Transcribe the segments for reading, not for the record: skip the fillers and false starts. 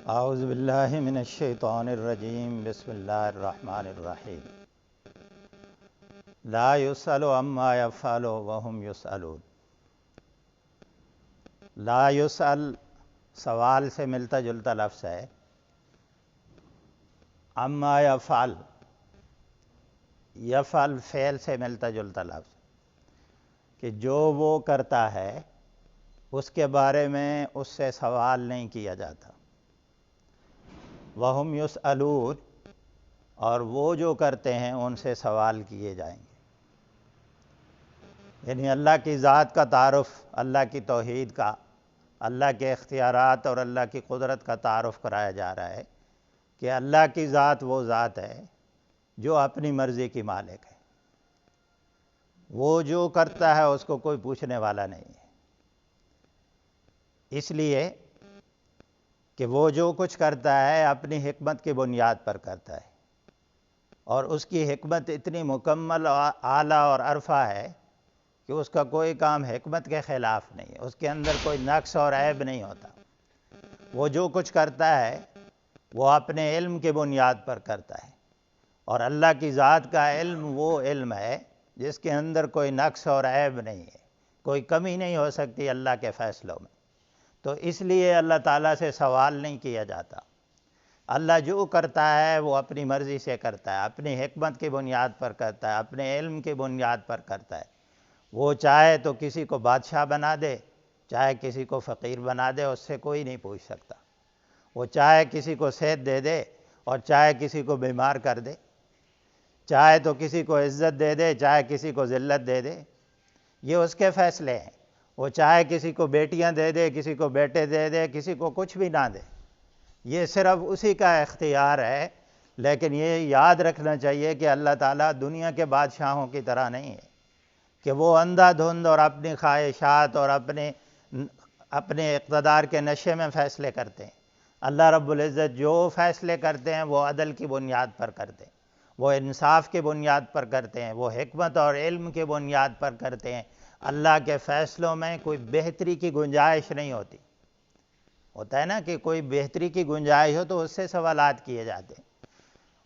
اعوذ باللہ من الشیطان الرجیم بسم اللہ الرحمن الرحیم لا یسأل عما یفعل وهم یسألون۔ لا یسأل سوال سے ملتا جلتا لفظ ہے، عما یفعل یفعل فعل سے ملتا جلتا لفظ، کہ جو وہ کرتا ہے اس کے بارے میں اس سے سوال نہیں کیا جاتا۔ وَهُمْ يُسْأَلُونَ، اور وہ جو کرتے ہیں ان سے سوال کیے جائیں گے۔ یعنی اللہ کی ذات کا تعارف، اللہ کی توحید کا، اللہ کے اختیارات اور اللہ کی قدرت کا تعارف کرایا جا رہا ہے کہ اللہ کی ذات وہ ذات ہے جو اپنی مرضی کی مالک ہے۔ وہ جو کرتا ہے اس کو کوئی پوچھنے والا نہیں ہے، اس لیے کہ وہ جو کچھ کرتا ہے اپنی حکمت کی بنیاد پر کرتا ہے، اور اس کی حکمت اتنی مکمل اعلیٰ اور عرفہ ہے کہ اس کا کوئی کام حکمت کے خلاف نہیں ہے، اس کے اندر کوئی نقص اور عیب نہیں ہوتا۔ وہ جو کچھ کرتا ہے وہ اپنے علم کی بنیاد پر کرتا ہے، اور اللہ کی ذات کا علم وہ علم ہے جس کے اندر کوئی نقص اور عیب نہیں ہے، کوئی کمی نہیں ہو سکتی اللہ کے فیصلوں میں۔ تو اس لیے اللہ تعالیٰ سے سوال نہیں کیا جاتا۔ اللہ جو کرتا ہے وہ اپنی مرضی سے کرتا ہے، اپنی حکمت کی بنیاد پر کرتا ہے، اپنے علم کی بنیاد پر کرتا ہے۔ وہ چاہے تو کسی کو بادشاہ بنا دے، چاہے کسی کو فقیر بنا دے، اس سے کوئی نہیں پوچھ سکتا۔ وہ چاہے کسی کو صحت دے دے اور چاہے کسی کو بیمار کر دے، چاہے تو کسی کو عزت دے دے، چاہے کسی کو ذلت دے دے، یہ اس کے فیصلے ہیں۔ وہ چاہے کسی کو بیٹیاں دے دے، کسی کو بیٹے دے دے، کسی کو کچھ بھی نہ دے، یہ صرف اسی کا اختیار ہے۔ لیکن یہ یاد رکھنا چاہیے کہ اللہ تعالیٰ دنیا کے بادشاہوں کی طرح نہیں ہے کہ وہ اندھا دھند اور اپنی خواہشات اور اپنے اقتدار کے نشے میں فیصلے کرتے ہیں۔ اللہ رب العزت جو فیصلے کرتے ہیں وہ عدل کی بنیاد پر کرتے ہیں، وہ انصاف کی بنیاد پر کرتے ہیں، وہ حکمت اور علم کی بنیاد پر کرتے ہیں۔ اللہ کے فیصلوں میں کوئی بہتری کی گنجائش نہیں ہوتی۔ ہوتا ہے نا کہ کوئی بہتری کی گنجائش ہو تو اس سے سوالات کیے جاتے ہیں،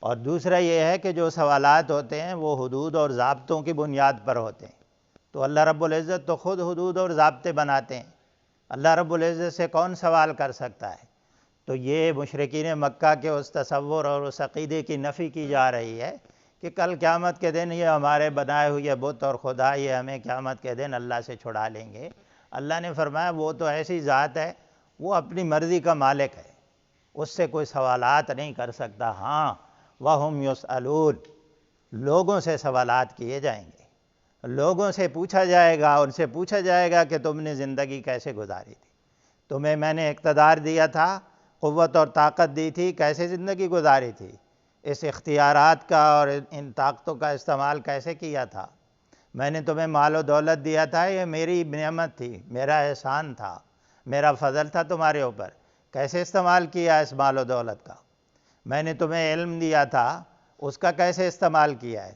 اور دوسرا یہ ہے کہ جو سوالات ہوتے ہیں وہ حدود اور ضابطوں کی بنیاد پر ہوتے ہیں۔ تو اللہ رب العزت تو خود حدود اور ضابطے بناتے ہیں، اللہ رب العزت سے کون سوال کر سکتا ہے؟ تو یہ مشرکین مکہ کے اس تصور اور اس عقیدے کی نفی کی جا رہی ہے کہ کل قیامت کے دن یہ ہمارے بنائے ہوئے بت اور خدا یہ ہمیں قیامت کے دن اللہ سے چھڑا لیں گے۔ اللہ نے فرمایا وہ تو ایسی ذات ہے، وہ اپنی مرضی کا مالک ہے، اس سے کوئی سوالات نہیں کر سکتا۔ ہاں وَهُمْ يُسْأَلُونَ، لوگوں سے سوالات کیے جائیں گے، لوگوں سے پوچھا جائے گا، ان سے پوچھا جائے گا کہ تم نے زندگی کیسے گزاری تھی، تمہیں میں نے اقتدار دیا تھا، قوت اور طاقت دی تھی، کیسے زندگی گزاری تھی، اس اختیارات کا اور ان طاقتوں کا استعمال کیسے کیا تھا، میں نے تمہیں مال و دولت دیا تھا، یہ میری نعمت تھی، میرا احسان تھا، میرا فضل تھا تمہارے اوپر، کیسے استعمال کیا اس مال و دولت کا، میں نے تمہیں علم دیا تھا، اس کا کیسے استعمال کیا ہے،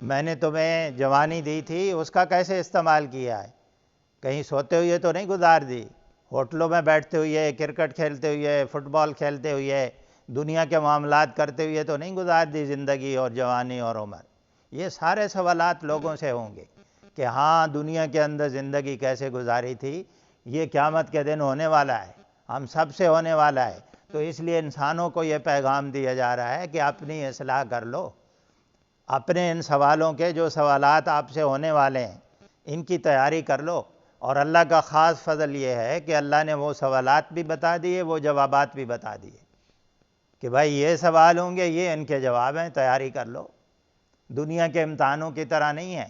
میں نے تمہیں جوانی دی تھی، اس کا کیسے استعمال کیا ہے، کہیں سوتے ہوئے تو نہیں گزار دی، ہوٹلوں میں بیٹھتے ہوئے، کرکٹ کھیلتے ہوئے، فٹ بال کھیلتے ہوئے، دنیا کے معاملات کرتے ہوئے تو نہیں گزار دی زندگی اور جوانی اور عمر۔ یہ سارے سوالات لوگوں سے ہوں گے کہ ہاں دنیا کے اندر زندگی کیسے گزاری تھی، یہ قیامت کے دن ہونے والا ہے، ہم سب سے ہونے والا ہے۔ تو اس لیے انسانوں کو یہ پیغام دیا جا رہا ہے کہ اپنی اصلاح کر لو، اپنے ان سوالوں کے جو سوالات آپ سے ہونے والے ہیں ان کی تیاری کر لو۔ اور اللہ کا خاص فضل یہ ہے کہ اللہ نے وہ سوالات بھی بتا دیے، وہ جوابات بھی بتا دیے کہ بھائی یہ سوال ہوں گے، یہ ان کے جواب ہیں، تیاری کر لو۔ دنیا کے امتحانوں کی طرح نہیں ہے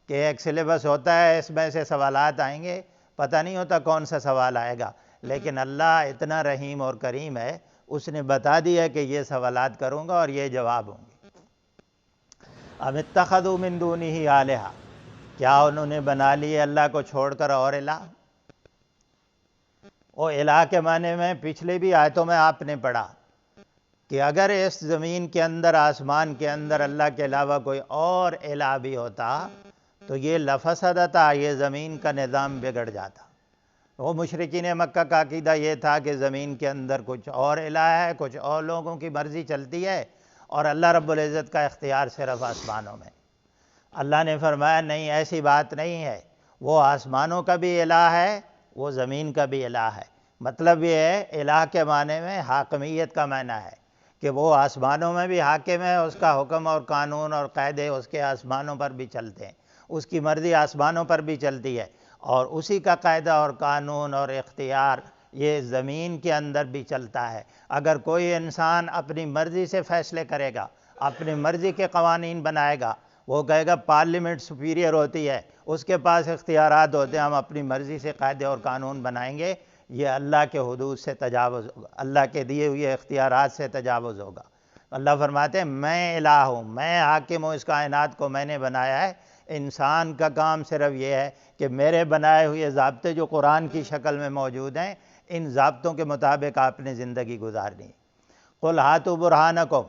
کہ ایک سلیبس ہوتا ہے، اس میں سے سوالات آئیں گے، پتہ نہیں ہوتا کون سا سوال آئے گا، لیکن اللہ اتنا رحیم اور کریم ہے، اس نے بتا دیا کہ یہ سوالات کروں گا اور یہ جواب ہوں گے۔ ام اتخذوا من دونہ آلہہ، کیا انہوں نے بنا لیے اللہ کو چھوڑ کر اور الہ؟ وہ الہ کے معنی میں پچھلے بھی آیتوں میں آپ نے پڑھا کہ اگر اس زمین کے اندر، آسمان کے اندر اللہ کے علاوہ کوئی اور الہ بھی ہوتا تو یہ لفسدتا، یہ زمین کا نظام بگڑ جاتا، وہ مشرکین مکہ کا عقیدہ یہ تھا کہ زمین کے اندر کچھ اور الہ ہے، کچھ اور لوگوں کی مرضی چلتی ہے، اور اللہ رب العزت کا اختیار صرف آسمانوں میں۔ اللہ نے فرمایا نہیں، ایسی بات نہیں ہے، وہ آسمانوں کا بھی الہ ہے، وہ زمین کا بھی الہ ہے۔ مطلب یہ ہے الہ کے معنی میں حاکمیت کا معنی ہے کہ وہ آسمانوں میں بھی حاکم ہے، اس کا حکم اور قانون اور قاعدے اس کے آسمانوں پر بھی چلتے ہیں، اس کی مرضی آسمانوں پر بھی چلتی ہے، اور اسی کا قاعدہ اور قانون اور اختیار یہ زمین کے اندر بھی چلتا ہے۔ اگر کوئی انسان اپنی مرضی سے فیصلے کرے گا، اپنی مرضی کے قوانین بنائے گا، وہ کہے گا پارلیمنٹ سپیریئر ہوتی ہے، اس کے پاس اختیارات ہوتے ہیں، ہم اپنی مرضی سے قاعدے اور قانون بنائیں گے، یہ اللہ کے حدود سے تجاوز ہوگا، اللہ کے دیے ہوئے اختیارات سے تجاوز ہوگا۔ اللہ فرماتے ہیں میں الہ ہوں، میں حاکم ہوں، اس کائنات کو میں نے بنایا ہے۔ انسان کا کام صرف یہ ہے کہ میرے بنائے ہوئے ضابطے جو قرآن کی شکل میں موجود ہیں، ان ضابطوں کے مطابق آپ نے زندگی گزارنی۔ قل ہاتوا برہانکم،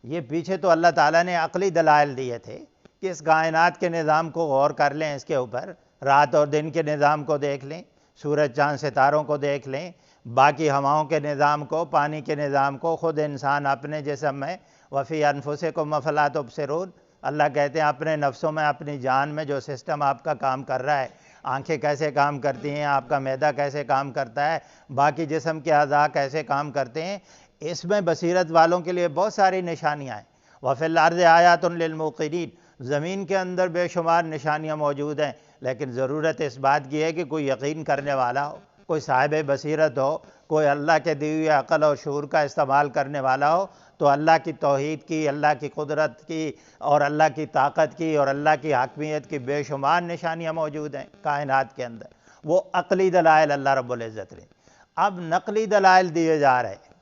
یہ پیچھے تو اللہ تعالیٰ نے عقلی دلائل دیے تھے کہ اس کائنات کے نظام کو غور کر لیں، اس کے اوپر رات اور دن کے نظام کو دیکھ لیں، سورج چاند ستاروں کو دیکھ لیں، باقی ہواؤں کے نظام کو، پانی کے نظام کو، خود انسان اپنے جسم میں وفی انفسکم افلا تبصرون، اللہ کہتے ہیں اپنے نفسوں میں، اپنی جان میں جو سسٹم آپ کا کام کر رہا ہے، آنکھیں کیسے کام کرتی ہیں، آپ کا معدہ کیسے کام کرتا ہے، باقی جسم کے اعضاء کیسے کام کرتے ہیں، اس میں بصیرت والوں کے لیے بہت ساری نشانیاں ہیں۔ وَفِي الْأَرْضِ آیَاتٌ لِّلْمُوقِنِينَ، زمین کے اندر بے شمار نشانیاں موجود ہیں، لیکن ضرورت اس بات کی ہے کہ کوئی یقین کرنے والا ہو، کوئی صاحب بصیرت ہو، کوئی اللہ کے دی ہوئی عقل اور شعور کا استعمال کرنے والا ہو، تو اللہ کی توحید کی، اللہ کی قدرت کی، اور اللہ کی طاقت کی، اور اللہ کی حاکمیت کی بے شمار نشانیاں موجود ہیں کائنات کے اندر۔ وہ عقلی دلائل اللہ رب العزت نے، اب نقلی دلائل دیے جا رہے ہیں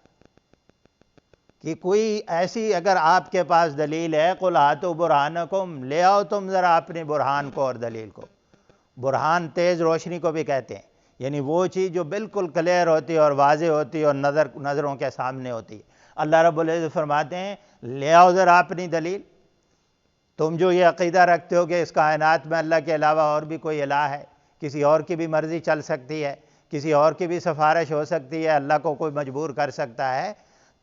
کہ کوئی ایسی اگر آپ کے پاس دلیل ہے، قل ہاتوا برہانکم، لے آؤ تم ذرا اپنی برہان کو اور دلیل کو۔ برہان تیز روشنی کو بھی کہتے ہیں، یعنی وہ چیز جو بالکل کلیئر ہوتی ہے اور واضح ہوتی ہے اور نظروں کے سامنے ہوتی ہے۔ اللہ رب العزت فرماتے ہیں لے آؤ ذرا اپنی دلیل، تم جو یہ عقیدہ رکھتے ہو کہ اس کائنات میں اللہ کے علاوہ اور بھی کوئی الہ ہے، کسی اور کی بھی مرضی چل سکتی ہے، کسی اور کی بھی سفارش ہو سکتی ہے، اللہ کو کوئی مجبور کر سکتا ہے،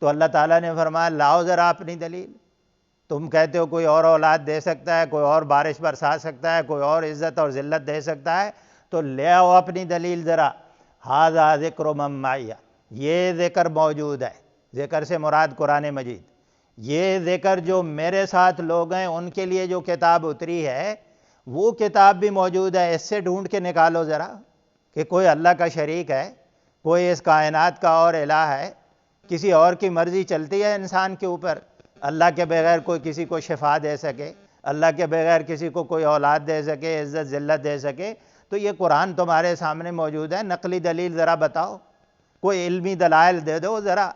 تو اللہ تعالیٰ نے فرمایا لاؤ ذرا اپنی دلیل۔ تم کہتے ہو کوئی اور اولاد دے سکتا ہے، کوئی اور بارش برسا سکتا ہے، کوئی اور عزت اور ذلت دے سکتا ہے، تو لے آؤ اپنی دلیل ذرا۔ ھذا ذکر من معی، یہ ذکر موجود ہے، ذکر سے مراد قرآن مجید، یہ ذکر جو میرے ساتھ لوگ ہیں ان کے لیے جو کتاب اتری ہے، وہ کتاب بھی موجود ہے، اس سے ڈھونڈ کے نکالو ذرا کہ کوئی اللہ کا شریک ہے، کوئی اس کائنات کا اور الہ ہے، کسی اور کی مرضی چلتی ہے انسان کے اوپر، اللہ کے بغیر کوئی کسی کو شفا دے سکے، اللہ کے بغیر کسی کو کوئی اولاد دے سکے، عزت ذلت دے سکے، تو یہ قرآن تمہارے سامنے موجود ہے، نقلی دلیل ذرا بتاؤ، کوئی علمی دلائل دے دو ذرا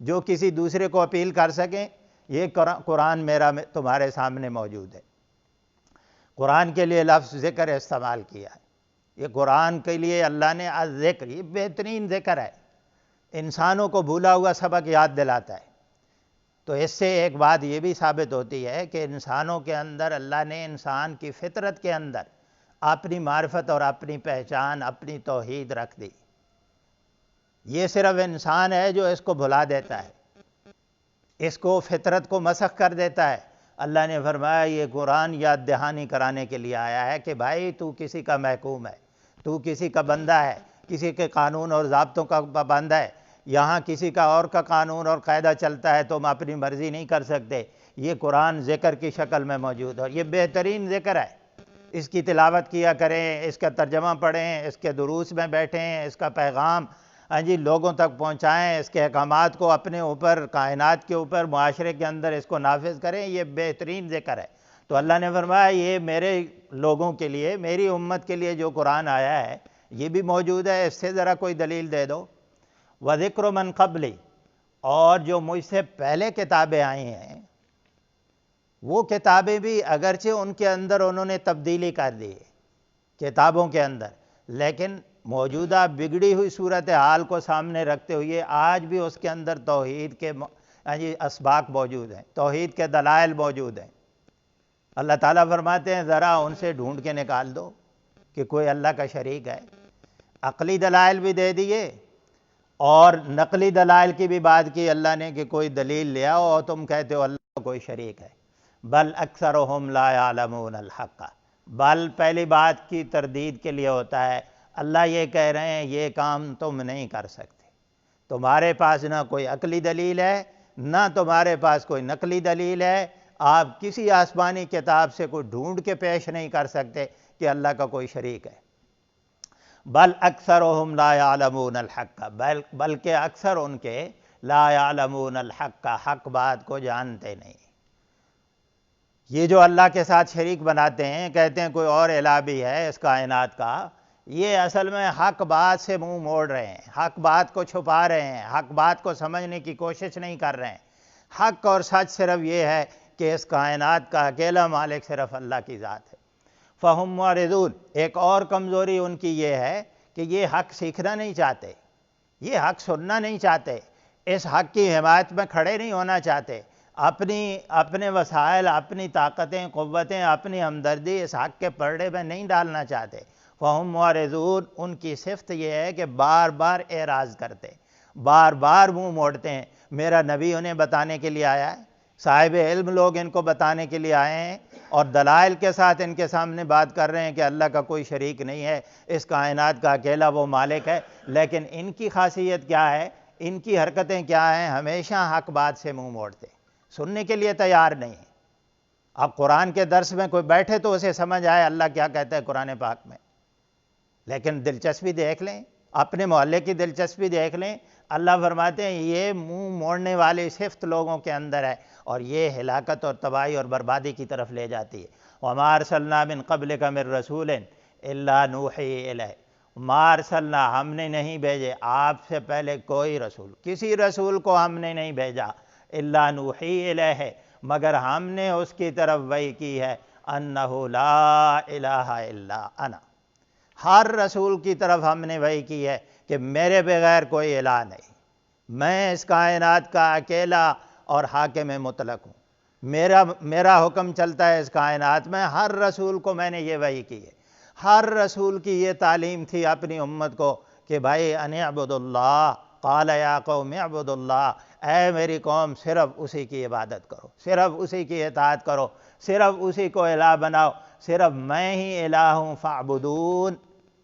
جو کسی دوسرے کو اپیل کر سکیں، یہ قرآن میرا تمہارے سامنے موجود ہے۔ قرآن کے لیے لفظ ذکر استعمال کیا ہے، یہ قرآن کے لیے اللہ نے الذکر، یہ بہترین ذکر ہے، انسانوں کو بھولا ہوا سبق یاد دلاتا ہے۔ تو اس سے ایک بات یہ بھی ثابت ہوتی ہے کہ انسانوں کے اندر اللہ نے انسان کی فطرت کے اندر اپنی معرفت اور اپنی پہچان، اپنی توحید رکھ دی۔ یہ صرف انسان ہے جو اس کو بھلا دیتا ہے، اس کو فطرت کو مسخ کر دیتا ہے۔ اللہ نے فرمایا یہ قرآن یاد دہانی کرانے کے لیے آیا ہے کہ بھائی تو کسی کا محکوم ہے، تو کسی کا بندہ ہے، کسی کے قانون اور ضابطوں کا پابند ہے، یہاں کسی کا اور کا قانون اور قاعدہ چلتا ہے، تم اپنی مرضی نہیں کر سکتے۔ یہ قرآن ذکر کی شکل میں موجود ہے، اور یہ بہترین ذکر ہے، اس کی تلاوت کیا کریں، اس کا ترجمہ پڑھیں، اس کے دروس میں بیٹھیں، اس کا پیغام لوگوں تک پہنچائیں، اس کے احکامات کو اپنے اوپر، کائنات کے اوپر، معاشرے کے اندر اس کو نافذ کریں، یہ بہترین ذکر ہے۔ تو اللہ نے فرمایا یہ میرے لوگوں کے لیے، میری امت کے لیے جو قرآن آیا ہے یہ بھی موجود ہے، اس سے ذرا کوئی دلیل دے دو۔ وَذِكْرُ مَنْ قَبْلِ، اور جو مجھ سے پہلے کتابیں آئی ہیں وہ کتابیں بھی اگرچہ ان کے اندر انہوں نے تبدیلی کر دی کتابوں کے اندر، لیکن موجودہ بگڑی ہوئی صورتحال کو سامنے رکھتے ہوئے آج بھی اس کے اندر توحید کے اسباق موجود ہیں، توحید کے دلائل موجود ہیں۔ اللہ تعالیٰ فرماتے ہیں ذرا ان سے ڈھونڈ کے نکال دو کہ کوئی اللہ کا شریک ہے۔ عقلی دلائل بھی دے دیے اور نقلی دلائل کی بھی بات کی اللہ نے کہ کوئی دلیل لے آؤ اور تم کہتے ہو اللہ کا کوئی شریک ہے۔ بل اکثرهم لا يعلمون الحق، بل پہلی بات کی تردید کے لیے ہوتا ہے، اللہ یہ کہہ رہے ہیں یہ کام تم نہیں کر سکتے، تمہارے پاس نہ کوئی عقلی دلیل ہے نہ تمہارے پاس کوئی نقلی دلیل ہے، آپ کسی آسمانی کتاب سے کوئی ڈھونڈ کے پیش نہیں کر سکتے کہ اللہ کا کوئی شریک ہے۔ بل اکثرهم لا يعلمون الحق، بلکہ اکثر ان کے لا يعلمون الحق، حق بات کو جانتے نہیں۔ یہ جو اللہ کے ساتھ شریک بناتے ہیں، کہتے ہیں کوئی اور الہ بھی ہے اس کائنات کا، یہ اصل میں حق بات سے منہ موڑ رہے ہیں، حق بات کو چھپا رہے ہیں، حق بات کو سمجھنے کی کوشش نہیں کر رہے ہیں۔ حق اور سچ صرف یہ ہے کہ اس کائنات کا اکیلا مالک صرف اللہ کی ذات ہے۔ فہم معرضون، ایک اور کمزوری ان کی یہ ہے کہ یہ حق سیکھنا نہیں چاہتے، یہ حق سننا نہیں چاہتے، اس حق کی حمایت میں کھڑے نہیں ہونا چاہتے، اپنے وسائل، اپنی طاقتیں، قوتیں، اپنی ہمدردی اس حق کے پردے میں نہیں ڈالنا چاہتے۔ فہم معرضون، ان کی صفت یہ ہے کہ بار بار اعراض کرتے، بار بار منہ موڑتے ہیں۔ میرا نبی انہیں بتانے کے لیے آیا ہے، صاحب علم لوگ ان کو بتانے کے لیے آئے ہیں اور دلائل کے ساتھ ان کے سامنے بات کر رہے ہیں کہ اللہ کا کوئی شریک نہیں ہے، اس کائنات کا اکیلا وہ مالک ہے، لیکن ان کی خاصیت کیا ہے، ان کی حرکتیں کیا ہیں، ہمیشہ حق بات سے منہ موڑتے، سننے کے لیے تیار نہیں ہیں۔ اب قرآن کے درس میں کوئی بیٹھے تو اسے سمجھ آئے اللہ کیا کہتا ہے قرآن پاک میں، لیکن دلچسپی دیکھ لیں، اپنے محلے کی دلچسپی دیکھ لیں، اللہ فرماتے ہیں یہ منہ موڑنے والی صفت لوگوں کے اندر ہے اور یہ ہلاکت اور تباہی اور بربادی کی طرف لے جاتی ہے۔ وَمَا أَرْسَلْنَا مِن قَبْلِكَ مِن رَّسُولٍ إِلَّا نُوحِي إِلَيْهِ، مَا أَرْسَلْنَا، ہم نے نہیں بھیجے آپ سے پہلے کوئی رسول، کسی رسول کو ہم نے نہیں بھیجا، إِلَّا نُوحِي إِلَيْهِ، مگر ہم نے اس کی طرف وحی کی ہے، أَنَّهُ لَا إِلَٰهَ إِلَّا أَنَا، ہر رسول کی طرف ہم نے وحی کی ہے کہ میرے بغیر کوئی الہ نہیں، میں اس کائنات کا اکیلا اور حاکم مطلق ہوں، میرا حکم چلتا ہے اس کائنات میں، ہر رسول کو میں نے یہ وحی کی ہے۔ ہر رسول کی یہ تعلیم تھی اپنی امت کو کہ بھائی ان اعبدوا اللہ، قال یا قوم اعبدوا اللہ، اے میری قوم صرف اسی کی عبادت کرو، صرف اسی کی اطاعت کرو، صرف اسی کو الہ بناؤ، صرف میں ہی الہ ہوں فاعبدون۔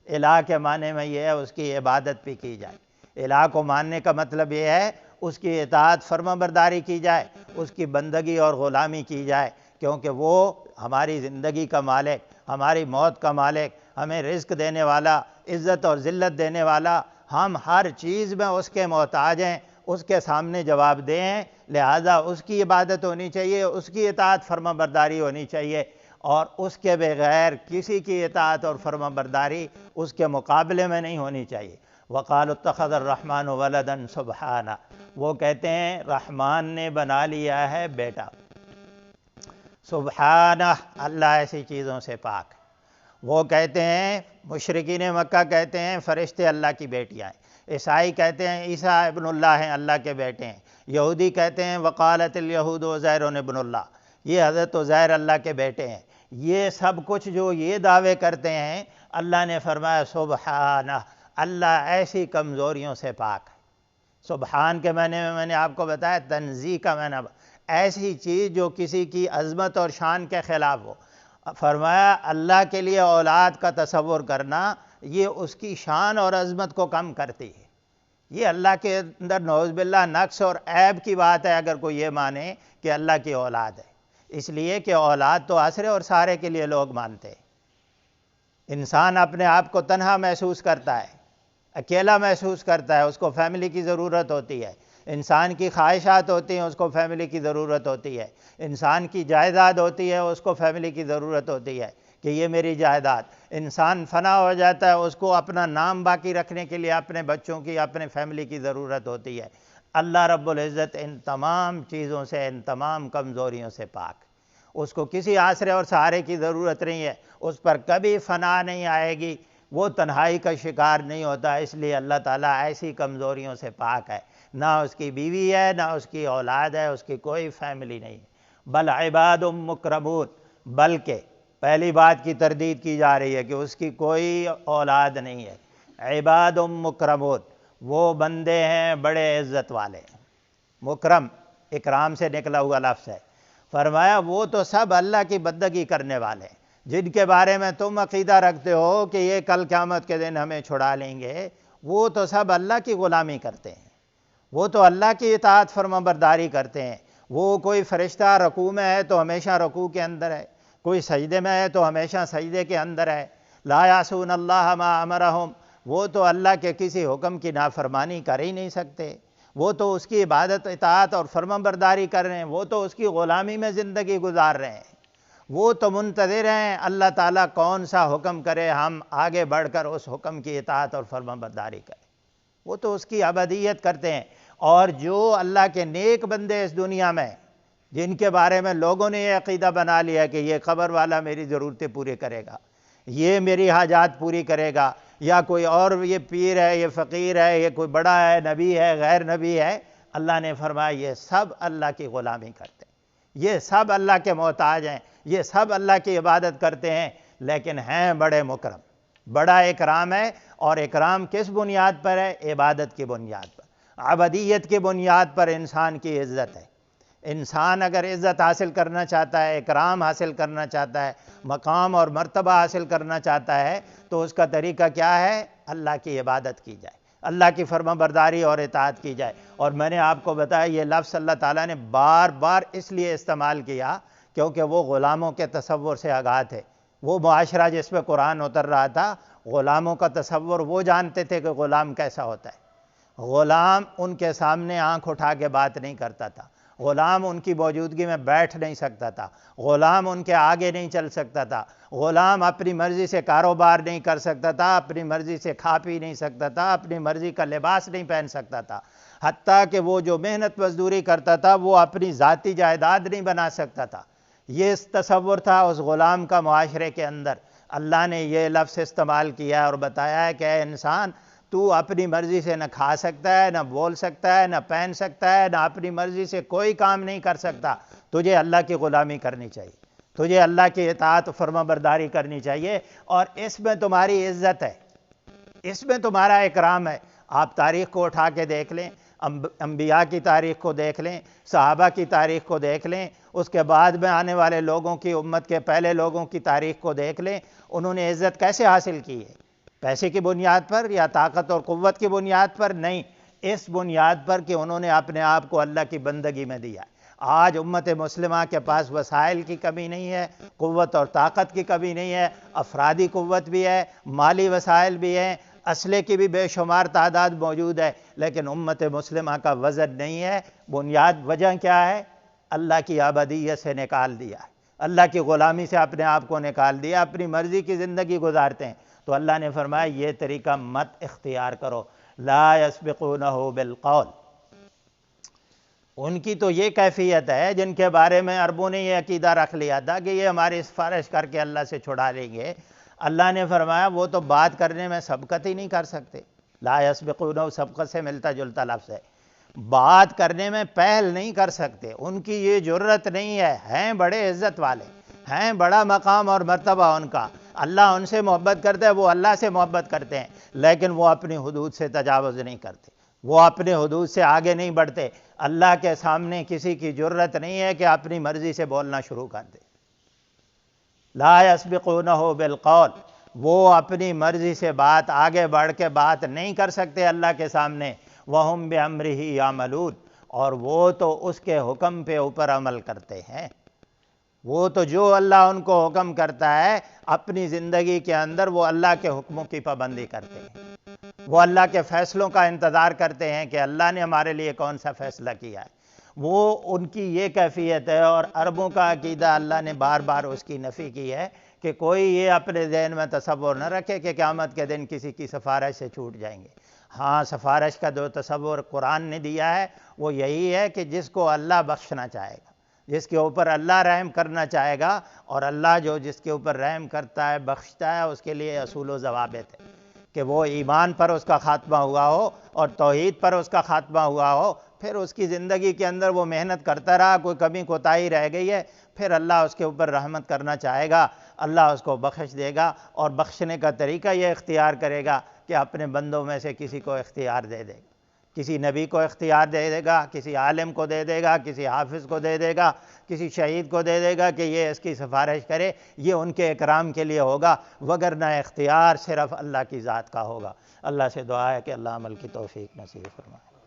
الہ کے معنی میں یہ ہے اس کی عبادت بھی کی جائے، الہ کو ماننے کا مطلب یہ ہے اس کی اطاعت فرما برداری کی جائے، اس کی بندگی اور غلامی کی جائے، کیونکہ وہ ہماری زندگی کا مالک، ہماری موت کا مالک، ہمیں رزق دینے والا، عزت اور ذلت دینے والا، ہم ہر چیز میں اس کے محتاج ہیں، اس کے سامنے جواب دیں ہیں، لہٰذا اس کی عبادت ہونی چاہیے، اس کی اطاعت فرما برداری ہونی چاہیے، اور اس کے بغیر کسی کی اطاعت اور فرما برداری اس کے مقابلے میں نہیں ہونی چاہیے۔ وَقَالُوا اتَّخَذَ الرَّحْمَٰنُ وَلَدًا سُبْحَانَہ، وہ کہتے ہیں رحمان نے بنا لیا ہے بیٹا، سبحانہ، اللہ ایسی چیزوں سے پاک ہے۔ وہ کہتے ہیں، مشرکین مکہ کہتے ہیں فرشتے اللہ کی بیٹیاں ہیں، عیسائی کہتے ہیں عیسیٰ ابن اللہ ہیں، اللہ کے بیٹے ہیں، یہودی کہتے ہیں وقالت الیہود عزیر ابن اللہ، یہ حضرت عزیر اللہ کے بیٹے ہیں۔ یہ سب کچھ جو یہ دعوے کرتے ہیں، اللہ نے فرمایا سبحانہ، اللہ ایسی کمزوریوں سے پاک ہے۔ سبحان کے معنی میں نے آپ کو بتایا، تنزیہ کا معنی، ایسی چیز جو کسی کی عظمت اور شان کے خلاف ہو۔ فرمایا اللہ کے لیے اولاد کا تصور کرنا یہ اس کی شان اور عظمت کو کم کرتی ہے، یہ اللہ کے اندر نعوذ باللہ نقص اور عیب کی بات ہے اگر کوئی یہ مانے کہ اللہ کی اولاد ہے، اس لیے کہ اولاد تو عصر اور سارے کے لیے لوگ مانتے ہیں۔ انسان اپنے آپ کو تنہا محسوس کرتا ہے، اکیلا محسوس کرتا ہے، اس کو فیملی کی ضرورت ہوتی ہے، انسان کی خواہشات ہوتی ہیں، اس کو فیملی کی ضرورت ہوتی ہے، انسان کی جائیداد ہوتی ہے، اس کو فیملی کی ضرورت ہوتی ہے کہ یہ میری جائیداد۔ انسان فنا ہو جاتا ہے، اس کو اپنا نام باقی رکھنے کے لیے اپنے بچوں کی، اپنے فیملی کی ضرورت ہوتی ہے۔ اللہ رب العزت ان تمام چیزوں سے، ان تمام کمزوریوں سے پاک، اس کو کسی آسرے اور سہارے کی ضرورت نہیں ہے، اس پر کبھی فنا نہیں آئے گی، وہ تنہائی کا شکار نہیں ہوتا، اس لیے اللہ تعالیٰ ایسی کمزوریوں سے پاک ہے، نہ اس کی بیوی ہے، نہ اس کی اولاد ہے، اس کی کوئی فیملی نہیں ہے۔ بل عباد مکرمون، بلکہ پہلی بات کی تردید کی جا رہی ہے کہ اس کی کوئی اولاد نہیں ہے، عباد مکرمون، وہ بندے ہیں بڑے عزت والے۔ مکرم اکرام سے نکلا ہوا لفظ ہے۔ فرمایا وہ تو سب اللہ کی بندگی کرنے والے ہیں، جن کے بارے میں تم عقیدہ رکھتے ہو کہ یہ کل قیامت کے دن ہمیں چھڑا لیں گے، وہ تو سب اللہ کی غلامی کرتے ہیں، وہ تو اللہ کی اطاعت فرما برداری کرتے ہیں۔ وہ کوئی فرشتہ رکوع میں ہے تو ہمیشہ رکوع کے اندر ہے، کوئی سجدے میں ہے تو ہمیشہ سجدے کے اندر ہے۔ لا یعصون اللہ ما امرہم، وہ تو اللہ کے کسی حکم کی نافرمانی کر ہی نہیں سکتے، وہ تو اس کی عبادت اطاعت اور فرما برداری کر رہے ہیں، وہ تو اس کی غلامی میں زندگی گزار رہے ہیں۔ وہ تو منتظر ہیں اللہ تعالیٰ کون سا حکم کرے، ہم آگے بڑھ کر اس حکم کی اطاعت اور فرما برداری کریں۔ وہ تو اس کی عبادیت کرتے ہیں۔ اور جو اللہ کے نیک بندے اس دنیا میں، جن کے بارے میں لوگوں نے یہ عقیدہ بنا لیا کہ یہ قبر والا میری ضرورتیں پوری کرے گا، یہ میری حاجات پوری کرے گا، یا کوئی اور یہ پیر ہے، یہ فقیر ہے، یہ کوئی بڑا ہے، نبی ہے، غیر نبی ہے، اللہ نے فرمایا یہ سب اللہ کی غلامی کرتے ہیں، یہ سب اللہ کے محتاج ہیں، یہ سب اللہ کی عبادت کرتے ہیں، لیکن ہیں بڑے مکرم، بڑا اکرام ہے۔ اور اکرام کس بنیاد پر ہے؟ عبادت کی بنیاد پر، عبادیت کی بنیاد پر انسان کی عزت ہے۔ انسان اگر عزت حاصل کرنا چاہتا ہے، اکرام حاصل کرنا چاہتا ہے، مقام اور مرتبہ حاصل کرنا چاہتا ہے، تو اس کا طریقہ کیا ہے؟ اللہ کی عبادت کی جائے، اللہ کی فرما برداری اور اطاعت کی جائے۔ اور میں نے آپ کو بتایا یہ لفظ اللہ تعالیٰ نے بار بار اس لیے استعمال کیا کیونکہ وہ غلاموں کے تصور سے آگاہ تھے۔ وہ معاشرہ جس پہ قرآن اتر رہا تھا، غلاموں کا تصور وہ جانتے تھے کہ غلام کیسا ہوتا ہے۔ غلام ان کے سامنے آنکھ اٹھا کے بات نہیں کرتا تھا، غلام ان کی موجودگی میں بیٹھ نہیں سکتا تھا، غلام ان کے آگے نہیں چل سکتا تھا، غلام اپنی مرضی سے کاروبار نہیں کر سکتا تھا، اپنی مرضی سے کھا پی نہیں سکتا تھا، اپنی مرضی کا لباس نہیں پہن سکتا تھا، حتیٰ کہ وہ جو محنت مزدوری کرتا تھا وہ اپنی ذاتی جائیداد نہیں بنا سکتا تھا۔ یہ تصور تھا اس غلام کا معاشرے کے اندر۔ اللہ نے یہ لفظ استعمال کیا اور بتایا ہے کہ اے انسان، تو اپنی مرضی سے نہ کھا سکتا ہے، نہ بول سکتا ہے، نہ پہن سکتا ہے، نہ اپنی مرضی سے کوئی کام نہیں کر سکتا۔ تجھے اللہ کی غلامی کرنی چاہیے، تجھے اللہ کی اطاعت و فرما برداری کرنی چاہیے، اور اس میں تمہاری عزت ہے، اس میں تمہارا اکرام ہے۔ آپ تاریخ کو اٹھا کے دیکھ لیں، انبیاء کی تاریخ کو دیکھ لیں، صحابہ کی تاریخ کو دیکھ لیں، اس کے بعد میں آنے والے لوگوں کی، امت کے پہلے لوگوں کی تاریخ کو دیکھ لیں، انہوں نے عزت کیسے حاصل کی ہے؟ پیسے کی بنیاد پر یا طاقت اور قوت کی بنیاد پر؟ نہیں، اس بنیاد پر کہ انہوں نے اپنے آپ کو اللہ کی بندگی میں دیا۔ آج امت مسلمہ کے پاس وسائل کی کمی نہیں ہے، قوت اور طاقت کی کمی نہیں ہے، افرادی قوت بھی ہے، مالی وسائل بھی ہیں، اسلحے کی بھی بے شمار تعداد موجود ہے، لیکن امت مسلمہ کا وزن نہیں ہے۔ بنیاد وجہ کیا ہے؟ اللہ کی عبادیت سے نکال دیا ہے، اللہ کی غلامی سے اپنے آپ کو نکال دیا، اپنی مرضی کی زندگی گزارتے ہیں۔ تو اللہ نے فرمایا یہ طریقہ مت اختیار کرو۔ لا یسبقونہ بالقول، ان کی تو یہ کیفیت ہے جن کے بارے میں عربوں نے یہ عقیدہ رکھ لیا تھا کہ یہ ہماری سفارش کر کے اللہ سے چھڑا لیں گے۔ اللہ نے فرمایا وہ تو بات کرنے میں سبقت ہی نہیں کر سکتے۔ لا یسبقونہ سبقت سے ملتا جلتا لفظ ہے، بات کرنے میں پہل نہیں کر سکتے، ان کی یہ جرت نہیں ہے، ہیں بڑے عزت والے، ہیں بڑا مقام اور مرتبہ ان کا، اللہ ان سے محبت کرتا ہے، وہ اللہ سے محبت کرتے ہیں، لیکن وہ اپنی حدود سے تجاوز نہیں کرتے، وہ اپنے حدود سے آگے نہیں بڑھتے۔ اللہ کے سامنے کسی کی جرت نہیں ہے کہ اپنی مرضی سے بولنا شروع کر دے۔ لا یسبقونہ بالقول، وہ اپنی مرضی سے بات آگے بڑھ کے بات نہیں کر سکتے اللہ کے سامنے۔ وَهُمْ بِأَمْرِهِ يَعْمَلُونَ، اور وہ تو اس کے حکم پہ اوپر عمل کرتے ہیں۔ وہ تو جو اللہ ان کو حکم کرتا ہے اپنی زندگی کے اندر وہ اللہ کے حکموں کی پابندی کرتے ہیں، وہ اللہ کے فیصلوں کا انتظار کرتے ہیں کہ اللہ نے ہمارے لیے کون سا فیصلہ کیا ہے۔ وہ ان کی یہ کیفیت ہے، اور عربوں کا عقیدہ اللہ نے بار بار اس کی نفی کی ہے کہ کوئی یہ اپنے ذہن میں تصور نہ رکھے کہ قیامت کے دن کسی کی سفارش سے چھوٹ جائیں گے۔ ہاں، سفارش کا جو تصور قرآن نے دیا ہے وہ یہی ہے کہ جس کو اللہ بخشنا چاہے گا، جس کے اوپر اللہ رحم کرنا چاہے گا، اور اللہ جو جس کے اوپر رحم کرتا ہے بخشتا ہے، اس کے لیے اصول و ضوابط ہے کہ وہ ایمان پر اس کا خاتمہ ہوا ہو اور توحید پر اس کا خاتمہ ہوا ہو، پھر اس کی زندگی کے اندر وہ محنت کرتا رہا، کوئی کمی کوتاہی رہ گئی ہے، پھر اللہ اس کے اوپر رحمت کرنا چاہے گا، اللہ اس کو بخش دے گا، اور بخشنے کا طریقہ یہ اختیار کرے گا کہ اپنے بندوں میں سے کسی کو اختیار دے دے گا، کسی نبی کو اختیار دے دے گا، کسی عالم کو دے دے گا، کسی حافظ کو دے دے گا، کسی شہید کو دے دے گا کہ یہ اس کی سفارش کرے، یہ ان کے اکرام کے لیے ہوگا، وگرنہ اختیار صرف اللہ کی ذات کا ہوگا۔ اللہ سے دعا ہے کہ اللہ عمل کی توفیق نصیب فرمائے۔